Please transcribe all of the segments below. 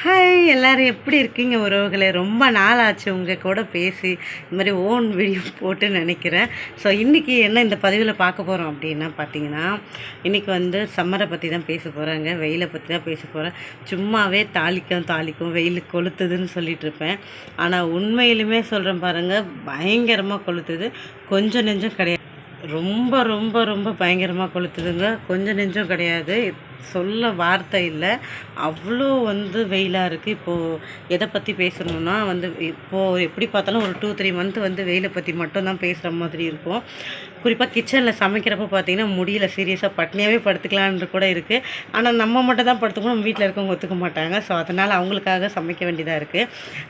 Hi எல்லோரும் எப்படி இருக்கீங்க உறவுகளே? ரொம்ப நாள் ஆச்சு உங்கள் கூட பேசி இந்த மாதிரி ஓன் வீடியோ போட்டு நினைக்கிறேன். ஸோ இன்றைக்கி என்ன இந்த பதிவில் பார்க்க போகிறோம் அப்படின்னா பார்த்தீங்கன்னா, இன்றைக்கி வந்து சம்மரை பற்றி தான் பேச போகிறேங்க. வெயிலை பற்றி தான் பேச போகிறேன். சும்மாவே தாளிக்கும் வெயில் கொளுத்துதுன்னு சொல்லிட்டு இருப்பேன். ஆனால் உண்மையிலுமே சொல்கிறேன் பாருங்கள், பயங்கரமாக கொளுத்துது. கொஞ்சம் நெஞ்சம் கிடையாது, ரொம்ப ரொம்ப ரொம்ப பயங்கரமாக கொளுத்துதுங்க. கொஞ்சம் நெஞ்சம் கிடையாது, சொல்ல வார்த்தை இல்லை. அவ்வளோ வந்து வெயிலாக இருக்குது. இப்போது எதை பற்றி பேசணுன்னா வந்து, இப்போது எப்படி பார்த்தாலும் ஒரு 2-3 மந்த் வந்து வெயிலை பற்றி மட்டும்தான் பேசுகிற மாதிரி இருக்கும். குறிப்பாக கிச்சனில் சமைக்கிறப்போ பார்த்திங்கன்னா முடியல, சீரியஸாக பட்னியாகவே படுத்துக்கலான்னு கூட இருக்குது. ஆனால் நம்ம மட்டும் தான் படுத்துக்கணும், நம்ம வீட்டில் இருக்கவங்க ஒத்துக்க மாட்டாங்க. ஸோ அதனால் அவங்களுக்காக சமைக்க வேண்டியதாக இருக்குது.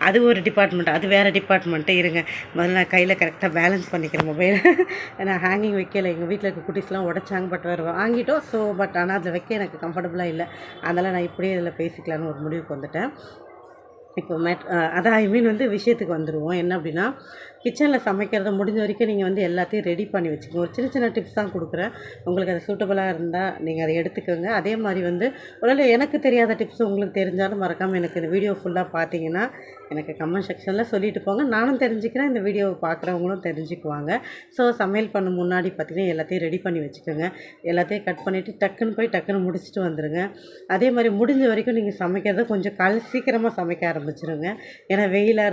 அது ஒரு டிபார்ட்மெண்ட், அது வேறு டிபார்ட்மெண்ட்டு. இருங்க, முதல்ல நான் கையில் கரெக்டாக பேலன்ஸ் பண்ணிக்கிறேன் மொபைல். நான் ஹேங்கிங் வைக்கல, எங்கள் வீட்டில் இருக்க குட்டீஸ்லாம் உடச்சாங்க, பட் வேறு வாங்கிட்டோம். ஸோ பட் ஆனால் அதில் வைக்க எனக்கு கம்ஃபர்டபுளாக இல்லை. அதனால் நான் இப்படியே இதில் பேசிக்கலான்னு ஒரு முடிவுக்கு வந்துட்டேன். இப்போ அதான் வந்து விஷயத்துக்கு வந்துடுவோம். என்ன அப்படின்னா, கிச்சனில் சமைக்கிறத முடிஞ்ச வரைக்கும் நீங்கள் வந்து எல்லாத்தையும் ரெடி பண்ணி வச்சுக்கோங்க. ஒரு சின்ன சின்ன டிப்ஸ் தான் கொடுக்குறேன். உங்களுக்கு அது சூட்டபுளாக இருந்தால் நீங்கள் அதை எடுத்துக்கோங்க. அதே மாதிரி வந்து ஒருவேளை எனக்கு தெரியாத டிப்ஸ் உங்களுக்கு தெரிஞ்சாலும் மறக்காமல் எனக்கு இந்த வீடியோ ஃபுல்லாக பார்த்தீங்கன்னா எனக்கு கமெண்ட் செக்ஷனில் சொல்லிட்டு போங்க. நானும் தெரிஞ்சுக்கிறேன், இந்த வீடியோவை பார்க்குறவங்களும் தெரிஞ்சுக்குவாங்க. ஸோ சமையல் பண்ண முன்னாடி பார்த்திங்கன்னா எல்லாத்தையும் ரெடி பண்ணி வச்சுக்கோங்க. எல்லாத்தையும் கட் பண்ணிவிட்டு டக்குன்னு முடிச்சுட்டு வந்துடுங்க. அதே மாதிரி முடிஞ்ச வரைக்கும் நீங்கள் சமைக்கிறத கொஞ்சம் சீக்கிரமாக சமைக்க ஆரம்பிச்சிருங்க. ஏன்னா வெயில்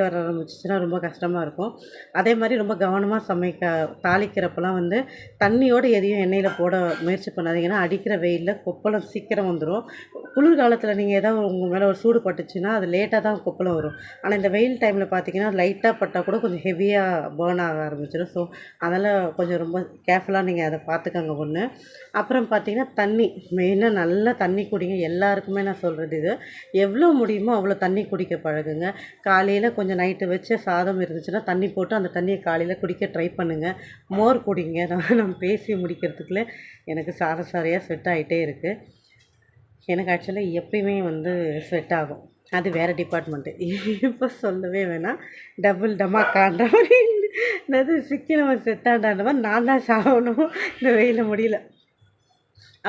வர ஆரம்பிச்சிச்சுன்னா ரொம்ப கஷ்டமாக இருக்கும். அதே மாதிரி ரொம்ப கவனமாக தாளிக்கிறப்பெல்லாம் வந்து தண்ணியோடு எதையும் எண்ணெயில் போட முயற்சி பண்ணாதீங்கன்னா, அடிக்கிற வெயிலில் கொப்பளம் சீக்கிரம் வந்துடும். குளிர்காலத்தில் நீங்கள் ஏதாவது உங்கள் மேலே ஒரு சூடு பட்டுச்சுன்னா அது லேட்டாக தான் கொப்பளம் வரும். ஆனால் இந்த வெயில் டைமில் பார்த்திங்கன்னா லைட்டாக பட்டால் கூட கொஞ்சம் ஹெவியாக பேர்ன் ஆக ஆரம்பிச்சிடும். ஸோ அதனால் கொஞ்சம் ரொம்ப கேர்ஃபுல்லாக நீங்கள் அதை பார்த்துக்கோங்க ஒன்று. அப்புறம் பார்த்திங்கன்னா தண்ணி, மெயினாக நல்லா தண்ணி குடிங்க. எல்லாருக்குமே நான் சொல்கிறது இது, எவ்வளோ முடியுமோ அவ்வளோ தண்ணி குடிக்க பழகுங்க. காலையில் கொஞ்சம் நைட்டு வச்ச சாதம் இருந்துச்சுன்னா தண்ணி போட்டு அந்த தண்ணியை காலையில் குடிக்க ட்ரை பண்ணுங்கள். மோர் குடிங்க. நான் பேசி முடிக்கிறதுக்குள்ளே எனக்கு சாரையாக ஸ்வெட் ஆகிட்டே இருக்குது. எனக்கு ஆக்சுவலாக எப்பயுமே வந்து ஸ்வெட் ஆகும், அது வேறு டிபார்ட்மெண்ட்டு. இப்போ சொல்லவே வேணாம், டபுள் டமாக்கான்ற மாதிரி என்னது சிக்கினவன் செத்தாண்டான்ற மாதிரி நான் தான் சாகணும் இந்த வெயில முடியல.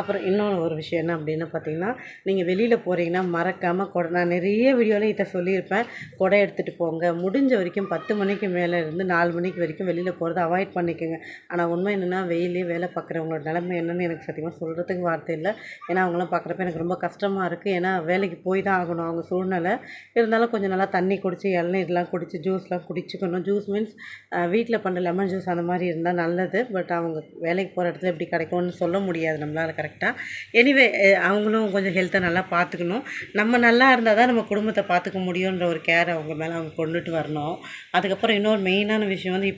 அப்புறம் இன்னொன்று ஒரு விஷயம் என்ன அப்படின்னு பார்த்தீங்கன்னா, நீங்கள் வெளியில் போகிறீங்கன்னா மறக்காமல் நான் நிறைய வீடியோவில் இதை சொல்லியிருப்பேன், குடை எடுத்துகிட்டு போங்க. முடிஞ்ச வரைக்கும் 10 மணிக்கு மேலே இருந்து 4 மணிக்கு வரைக்கும் வெளியில் போகிறத அவாய்ட் பண்ணிக்கோங்க. ஆனால் உண்மை என்னென்னா, வெயிலே வேலை பார்க்குறவங்களோட நிலைமை என்னென்னு எனக்கு சத்தியமாக சொல்கிறதுக்கு வார்த்தை இல்லை. ஏன்னா அவங்களாம் பார்க்குறப்ப எனக்கு ரொம்ப கஷ்டமாக இருக்குது. ஏன்னா வேலைக்கு போய் தான் ஆகணும் அவங்க சூழ்நிலை. இருந்தாலும் கொஞ்சம் நல்லா தண்ணி குடித்து, இளநீர்லாம் குடித்து, ஜூஸ்லாம் குடிச்சிக்கணும். ஜூஸ் மீன்ஸ் வீட்டில் பண்ணுற லெமன் ஜூஸ் அந்த மாதிரி இருந்தால் நல்லது. பட் அவங்க வேலைக்கு போகிற இடத்துல எப்படி கிடைக்கும்னு சொல்ல முடியாது நம்மளால் கரெக்டாக. எனிவே அவங்களும் கொஞ்சம் ஹெல்த்தை நல்லா பார்த்துக்கணும். நம்ம நல்லா இருந்தால் தான் நம்ம குடும்பத்தை பார்த்துக்க முடியுன்ற ஒரு கேர் அவங்க மேலே அவங்க கொண்டுட்டு வரணும். அதுக்கப்புறம் இன்னொரு மெயினான விஷயம் வந்து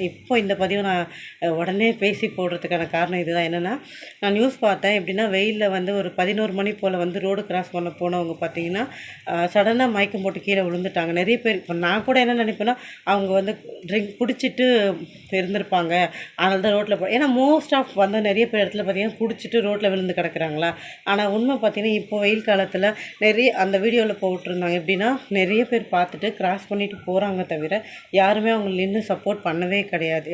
இப்போ இந்த பதிவை நான் உடனே பேசி போடுறதுக்கான காரணம் இதுதான். என்னென்னா, நான் நியூஸ் பார்த்தேன். எப்படின்னா, வெயிலில் வந்து ஒரு 11 மணி போல் வந்து ரோடு கிராஸ் பண்ண போனவங்க பார்த்திங்கன்னா சடனாக மயக்கம் போட்டு கீழே விழுந்துட்டாங்க. நிறைய பேர், இப்போ நான் கூட என்ன நினைப்பேன்னா, அவங்க வந்து ட்ரிங்க் குடிச்சிட்டு இருந்திருப்பாங்க, அதனால தான் ரோட்டில் ஏன்னா மோஸ்ட் ஆஃப் வந்து நிறைய பேர் இடத்துல பார்த்திங்கன்னா குடிச்சிட்டு ரோட்டில் விழுந்து கிடக்குறாங்களா. ஆனால் உண்மை பார்த்திங்கன்னா, இப்போ வெயில் காலத்தில் நிறைய அந்த வீடியோவில் போட்டிருந்தாங்க. எப்படின்னா, நிறைய பேர் பார்த்துட்டு கிராஸ் பண்ணிட்டு போகிறாங்க, தவிர யாருமே அவங்க நின்று சப்போர்ட் பண்ணவே கிடையாது.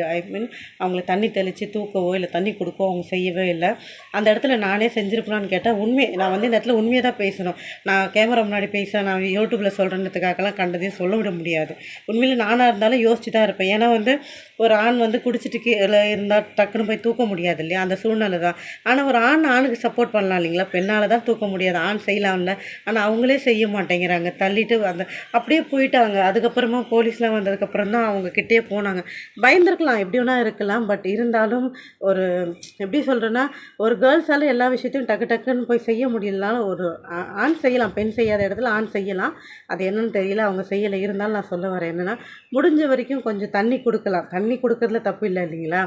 அவங்கள தண்ணி தெளித்து தூக்கவோ இல்லை தண்ணி கொடுக்கவோ அவங்க செய்யவே இல்லை. அந்த இடத்துல நானே செஞ்சுருப்பேனான்னு கேட்டால் நான் வந்து இந்த இடத்துல உண்மையை தான் பேசணும். நான் கேமரா முன்னாடி நான் யூடியூப்பில் சொல்கிறதுக்காகலாம் கண்டதையும் சொல்ல விட முடியாது. உண்மையில் நானாக இருந்தாலும் யோசிச்சு தான் இருப்பேன். ஏன்னா வந்து ஒரு ஆண் வந்து குடிச்சிட்டு கீழே இருந்தால் டக்குன்னு போய் தூக்க முடியாது இல்லையா, அந்த சூழ்நிலை தான். ஆனால் ஒரு ஆணுக்கு சப்போர்ட் பண்ணலாம் இல்லைங்களா, பெண்ணால் தான் தூக்க முடியாது, ஆண் செய்யலாம்ல. ஆனால் அவங்களே செய்ய மாட்டேங்கிறாங்க, தள்ளிட்டு அப்படியே போயிட்டாங்க. அதுக்கப்புறமா போலீஸ்லாம் வந்ததுக்கப்புறம் தான் அவங்க கிட்டே போனாங்க. பயந்துருக்கலாம், எப்படி வேணா இருக்கலாம். பட் இருந்தாலும் ஒரு எப்படி சொல்கிறேன்னா, ஒரு கேர்ள்ஸால் எல்லா விஷயத்தையும் டக்குன்னு போய் செய்ய முடியலனாலும் ஒரு ஆண் செய்யலாம், பெண் செய்யாத இடத்துல ஆண் செய்யலாம். அது என்னன்னு தெரியல, அவங்க செய்யலை. இருந்தாலும் நான் சொல்ல வரேன் என்னென்னா, முடிஞ்ச வரைக்கும் கொஞ்சம் தண்ணி கொடுக்கலாம். தண்ணி கொடுக்கறதுல தப்பு இல்லை இல்லைங்களா.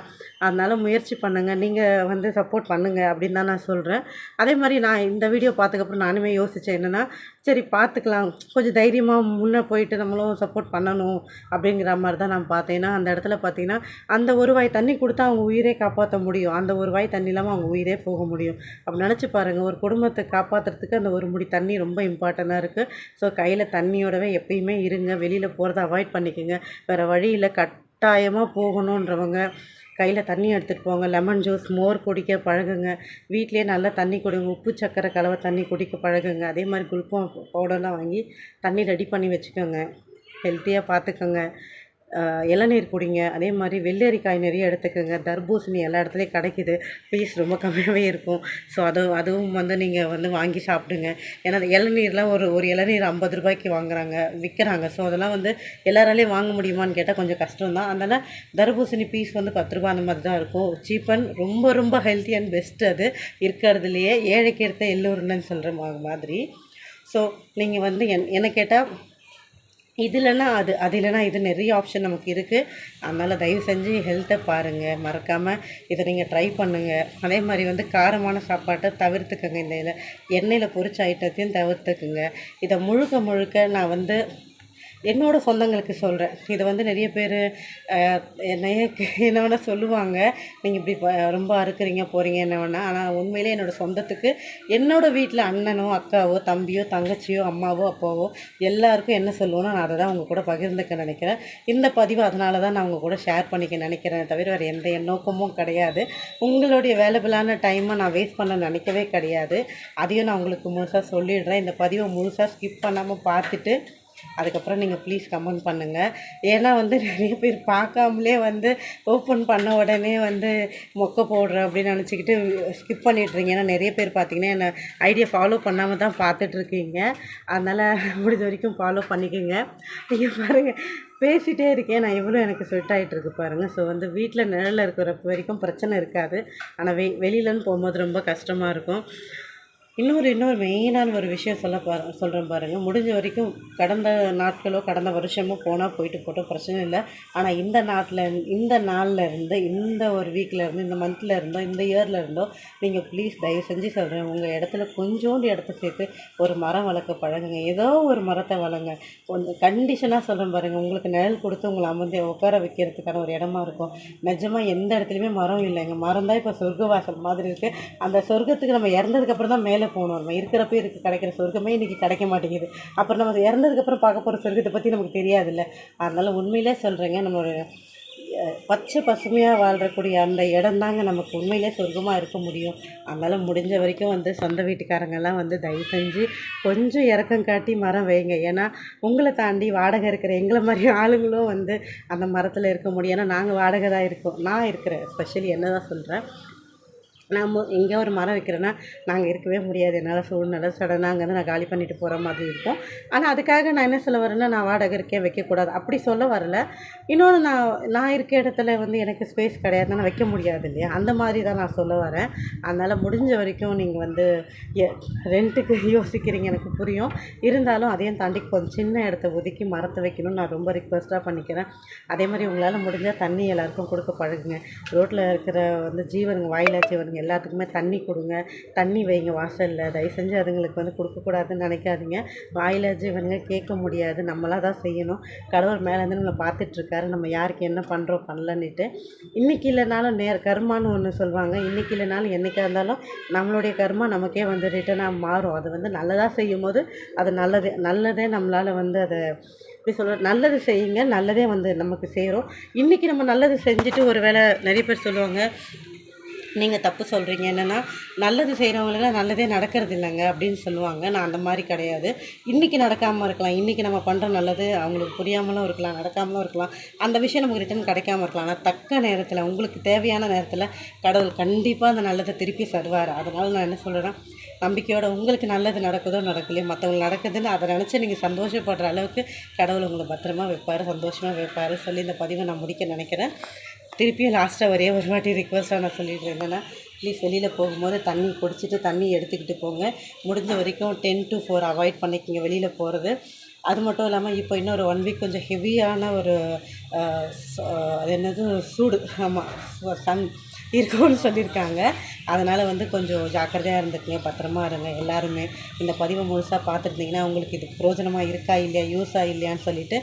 அதனால் முயற்சி பண்ணுங்கள், நீங்கள் வந்து சப்போர்ட் பண்ணுங்கள் அப்படின்னு தான் நான் சொல்கிறேன். அதே மாதிரி நான் இந்த வீடியோ பார்த்ததுக்கப்புறம் நானுமே யோசித்தேன் என்னென்னா, சரி பார்த்துக்கலாம், கொஞ்சம் தைரியமாக முன்னே போயிட்டு நம்மளும் சப்போர்ட் பண்ணணும் அப்படிங்கிற மாதிரி தான் நான் பார்த்தேன்னா, அந்த இடத்துல பார்த்திங்கன்னா, அந்த ஒரு வாய் தண்ணி கொடுத்தா அவங்க உயிரே காப்பாற்ற முடியும், அந்த ஒரு வாய் தண்ணி இல்லாமல் அவங்க உயிரே போக முடியும். அப்படி நினச்சி பாருங்கள், ஒரு குடும்பத்தை காப்பாற்றுறதுக்கு அந்த ஒரு முடி தண்ணி ரொம்ப இம்பார்ட்டண்ட்டாக இருக்குது. ஸோ கையில் தண்ணியோடவே எப்பயுமே இருங்க, வெளியில் போகிறத அவாய்ட் பண்ணிக்கோங்க. வேறு வழியில் கட்டாயமாக போகணுன்றவங்க கையில் தண்ணி எடுத்துகிட்டு போங்க. லெமன் ஜூஸ், மோர் குடிக்க பழகுங்க. வீட்டிலேயே நல்லா தண்ணி குடிங்க. உப்பு சக்கரை கலவை தண்ணி குடிக்க பழகுங்க. அதே மாதிரி குளுக்கோன் பவுடர்லாம் வாங்கி தண்ணி ரெடி பண்ணி வச்சுக்கோங்க. ஹெல்த்தியாக பார்த்துக்கோங்க. இளநீர் குடிங்க. அதே மாதிரி வெள்ளரிக்காய் நிறைய எடுத்துக்கோங்க. தர்பூசணி எல்லா இடத்துலையும் கிடைக்கிது, பீஸ் ரொம்ப கம்மியாகவே இருக்கும். ஸோ அதுவும் வந்து நீங்கள் வந்து வாங்கி சாப்பிடுங்க. ஏன்னா இளநீர்லாம் ஒரு இளநீர் 50 ரூபாய்க்கு வாங்குறாங்க, விற்கிறாங்க. ஸோ அதெல்லாம் வந்து எல்லாராலையும் வாங்க முடியுமான்னு கேட்டால் கொஞ்சம் கஷ்டம் தான். அதனால் தர்பூசணி பீஸ் வந்து 10 ரூபா அந்த மாதிரி தான் இருக்கும். சீப் அண்ட் ரொம்ப ரொம்ப ஹெல்த்தி அண்ட் பெஸ்ட். அது இருக்கிறதுலையே ஏழைக்கு எடுத்த எல்லோருன்னு சொல்கிற மாதிரி. ஸோ நீங்கள் வந்து என்ன கேட்டால் இது இல்லைன்னா அது இல்லைன்னா இது நிறைய ஆப்ஷன் நமக்கு இருக்குது. அதனால் தயவு செஞ்சு ஹெல்த்தை பாருங்கள், மறக்காமல் இதை நீங்கள் ட்ரை பண்ணுங்கள். அதே மாதிரி வந்து காரமான சாப்பாட்டை தவிர்த்துக்கங்க. இந்த எண்ணெயில் பொரிச்ச ஐட்டத்தையும் தவிர்த்துக்குங்க. இதை முழுக்க நான் வந்து என்னோடய சொந்தங்களுக்கு சொல்கிறேன். இதை வந்து நிறைய பேர் என்ன வேணால் சொல்லுவாங்க, நீங்கள் இப்படி ரொம்ப அறுக்குறீங்க போகிறீங்க என்ன வேணால். ஆனால் உண்மையிலே என்னோடய சொந்தத்துக்கு என்னோடய வீட்டில் அண்ணனோ அக்காவோ தம்பியோ தங்கச்சியோ அம்மாவோ அப்பாவோ எல்லாருக்கும் என்ன சொல்லுவோன்னா நான் அதை தான் உங்கள் கூட பகிர்ந்துக்க நினைக்கிறேன். இந்த பதிவு அதனால தான் நான் உங்கள் கூட ஷேர் பண்ணிக்க நினைக்கிறேன், தவிர வேறு எந்த நோக்கமும் கிடையாது. உங்களுடைய வேலபிளான டைமை நான் வேஸ்ட் பண்ண நினைக்கவே கிடையாது. அதையும் நான் உங்களுக்கு முழுசாக சொல்லிடுறேன். இந்த பதிவை முழுசாக ஸ்கிப் பண்ணாமல் பார்த்துட்டு அதுக்கப்புறம் நீங்கள் ப்ளீஸ் கமெண்ட் பண்ணுங்கள். ஏன்னா வந்து நிறைய பேர் பார்க்காமலே வந்து ஓப்பன் பண்ண உடனே வந்து மொக்கை போடுறேன் அப்படின்னு நினச்சிக்கிட்டு ஸ்கிப் பண்ணிட்டுருங்க. ஏன்னா நிறைய பேர் பார்த்தீங்கன்னா என்னை ஐடியா ஃபாலோ பண்ணாமல் தான் பார்த்துட்ருக்கீங்க. அதனால் முடிஞ்ச வரைக்கும் ஃபாலோ பண்ணிக்கோங்க. நீங்கள் பாருங்கள், பேசிகிட்டே இருக்கேன் நான், எவ்வளோ எனக்கு ஸ்வெட் ஆகிட்டுருக்கு பாருங்கள். ஸோ வந்து வீட்டில் நிழலில் இருக்கிற வரைக்கும் பிரச்சனை இருக்காது. ஆனால் வெளியிலன்னு போகும்போது ரொம்ப கஷ்டமாக இருக்கும். இன்னொரு மெயினான ஒரு விஷயம் சொல்கிறேன் பாருங்கள். முடிஞ்ச வரைக்கும் கடந்த நாட்களோ கடந்த வருஷமோ போனால் போயிட்டு போட்டோம், பிரச்சனை இல்லை. ஆனால் இந்த நாளில் இருந்து இந்த ஒரு வீக்கில் இருந்து இந்த மந்தில் இருந்தோ இந்த இயரில் இருந்தோ நீங்கள் ப்ளீஸ் தயவு செஞ்சு சொல்கிறேன், உங்கள் இடத்துல கொஞ்சோண்டு இடத்த சேர்த்து ஒரு மரம் வளர்க்க பழகுங்க. ஏதோ ஒரு மரத்தை வளங்க. கொஞ்சம் கண்டிஷனாக சொல்கிறேன் பாருங்கள். உங்களுக்கு நிழல் கொடுத்து உங்களை அமர்ந்து உட்கார வைக்கிறதுக்கான ஒரு இடமா இருக்கும். நிஜமாக எந்த இடத்துலையுமே மரம் இல்லைங்க. மரம் தான் இப்போ சொர்க்கவாசல் மாதிரி இருக்குது. அந்த சொர்க்கத்துக்கு நம்ம இறந்ததுக்கப்புறம் தான் மேலே போகணும். நம்ம இருக்கிறப்ப கிடைக்கிற சொர்க்கமே இன்றைக்கி கிடைக்க மாட்டேங்குது. அப்புறம் நம்ம இறந்ததுக்கப்புறம் பார்க்க போகிற சொர்க்கத்தை பற்றி நமக்கு தெரியாதுல்ல. அதனால் உண்மையிலே சொல்கிறேங்க, நம்மளோட பச்சை பசுமையாக வாழ்கிறக்கூடிய அந்த இடம் தாங்க நமக்கு உண்மையிலே சொர்க்கமாக இருக்க முடியும். அதனால் முடிஞ்ச வரைக்கும் வந்து சொந்த வீட்டுக்காரங்கெல்லாம் வந்து தயவு செஞ்சு கொஞ்சம் இறக்கம் காட்டி மரம் வைங்க. ஏன்னா உங்களை தாண்டி வாடகை இருக்கிற எங்களை மாதிரி ஆளுங்களும் வந்து அந்த மரத்தில் இருக்க முடியும். ஏன்னா நாங்கள் வாடகை தான் இருக்கோம். நான் இருக்கிறேன், ஸ்பெஷலி என்ன தான் சொல்கிறேன். நம்ம எங்கேயோ ஒரு மரம் வைக்கிறேன்னா நாங்கள் இருக்கவே முடியாது. என்னால் சூழ்நிலை சடனாக அங்கேருந்து நான் காலி பண்ணிட்டு போகிற மாதிரி இருக்கும். ஆனால் அதுக்காக நான் என்ன சொல்ல வரேன்னா, நான் வாடகை இருக்கேன் வைக்கக்கூடாது அப்படி சொல்ல வரல. இன்னொன்று நான் இருக்க இடத்துல வந்து எனக்கு ஸ்பேஸ் கிடையாது, நான் வைக்க முடியாது இல்லையா, அந்த மாதிரி தான் நான் சொல்ல வரேன். அதனால் முடிஞ்ச வரைக்கும் நீங்கள் வந்து ரெண்ட்டுக்கு யோசிக்கிறீங்க, எனக்கு புரியும். இருந்தாலும் அதையும் தாண்டி கொஞ்சம் சின்ன இடத்த ஒதுக்கி மரத்தை வைக்கணும்னு நான் ரொம்ப ரிக்வெஸ்ட்டாக பண்ணிக்கிறேன். அதே மாதிரி உங்களால் முடிஞ்சால் தண்ணி எல்லாருக்கும் கொடுக்க பழகுங்க. ரோட்டில் இருக்கிற வந்து ஜீவனுங்க, வாயிலா ஜீவனுங்க எல்லாத்துக்குமே தண்ணி கொடுங்க. தண்ணி வைங்க வாசலில். தயவு செஞ்சு அதுங்களுக்கு வந்து கொடுக்கக்கூடாதுன்னு நினைக்காதீங்க. வாயிலா ஜீவனுங்க கேட்க முடியாது, நம்மளாக தான் செய்யணும். கடவுள் மேலேருந்து நம்மளை பார்த்துட்ருக்காரு, நம்ம யாருக்கு என்ன பண்ணுறோம் பண்ணலன்னுட்டு. இன்றைக்கி இல்லைனாலும் கர்மான்னு ஒன்று சொல்லுவாங்க. இன்றைக்கி இல்லைனாலும் என்றைக்காக இருந்தாலும் நம்மளுடைய கர்மா நமக்கே வந்து ரிட்டனாக மாறும். அது வந்து நல்லதாக செய்யும் போது அது நல்லதே நம்மளால் வந்து அதை எப்படி சொல்கிறது, நல்லது செய்யுங்க, நல்லதே வந்து நமக்கு சேரும். இன்றைக்கி நம்ம நல்லது செஞ்சுட்டு ஒரு வேளை நிறைய பேர் சொல்லுவாங்க, நீங்கள் தப்பு சொல்கிறீங்க, என்னென்னா நல்லது செய்கிறவங்களுக்குலாம் நல்லதே நடக்கிறது இல்லைங்க அப்படின்னு சொல்லுவாங்க. நான் அந்த மாதிரி கிடையாது. இன்றைக்கி நடக்காமல் இருக்கலாம், இன்றைக்கி நம்ம பண்ணுற நல்லது அவங்களுக்கு புரியாமலும் இருக்கலாம், நடக்காமலும் இருக்கலாம், அந்த விஷயம் நமக்கு ரிட்டன் கிடைக்காம இருக்கலாம். ஆனால் தக்க நேரத்தில் உங்களுக்கு தேவையான நேரத்தில் கடவுள் கண்டிப்பாக அந்த நல்லதை திருப்பி தருவார். அதனால் நான் என்ன சொல்கிறேன், நம்பிக்கையோட உங்களுக்கு நல்லது நடக்குதோ நடக்கலையோ, மற்றவங்களுக்கு நடக்குதுன்னு அதை நினச்சி நீங்கள் சந்தோஷப்படுற அளவுக்கு கடவுள் உங்களை பத்திரமா வைப்பார், சந்தோஷமாக வைப்பார் சொல்லி இந்த பதிவை நான் முடிக்க நினைக்கிறேன். திருப்பியும் லாஸ்ட்டாக ஒரே ஒரு வாட்டி ரிக்வெஸ்ட்டாக நான் சொல்லிட்டு இருந்தேன்னா, ப்ளீஸ் வெளியில் போகும்போது தண்ணி குடிச்சிட்டு தண்ணி எடுத்துக்கிட்டு போங்க. முடிஞ்ச வரைக்கும் 10 to 4 அவாய்ட் பண்ணிக்கிங்க வெளியில் போகிறது. அது மட்டும் இல்லாமல் இப்போ இன்னொரு 1 வீக் கொஞ்சம் ஹெவியான ஒரு அது என்னது சூடு, ஆமாம் சன் இருக்கும்னு சொல்லியிருக்காங்க. அதனால் வந்து கொஞ்சம் ஜாக்கிரதையாக இருந்துக்குங்க, பத்திரமா இருங்க எல்லாருமே. இந்த பதிவை முழுசாக பார்த்துருந்தீங்கன்னா உங்களுக்கு இது பிரயோஜனமாக இருக்கா இல்லையா, யூஸாக இல்லையான்னு சொல்லிவிட்டு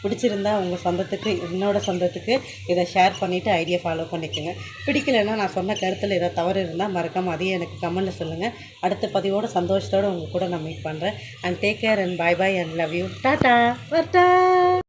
பிடிச்சிருந்தா உங்கள் சொந்தத்துக்கு என்னோடய சொந்தத்துக்கு இதை ஷேர் பண்ணிவிட்டு ஐடியா ஃபாலோ பண்ணிக்கோங்க. பிடிக்கலைன்னா நான் சொன்ன கருத்தில் ஏதாவது தவறு இருந்தால் மறக்காமல் அதையே எனக்கு கமெண்ட்டில் சொல்லுங்கள். அடுத்த பதிவோட சந்தோஷத்தோடு உங்கள் கூட நான் மீட் பண்ணுறேன். And take care and bye and love you. Tata வரட்டா.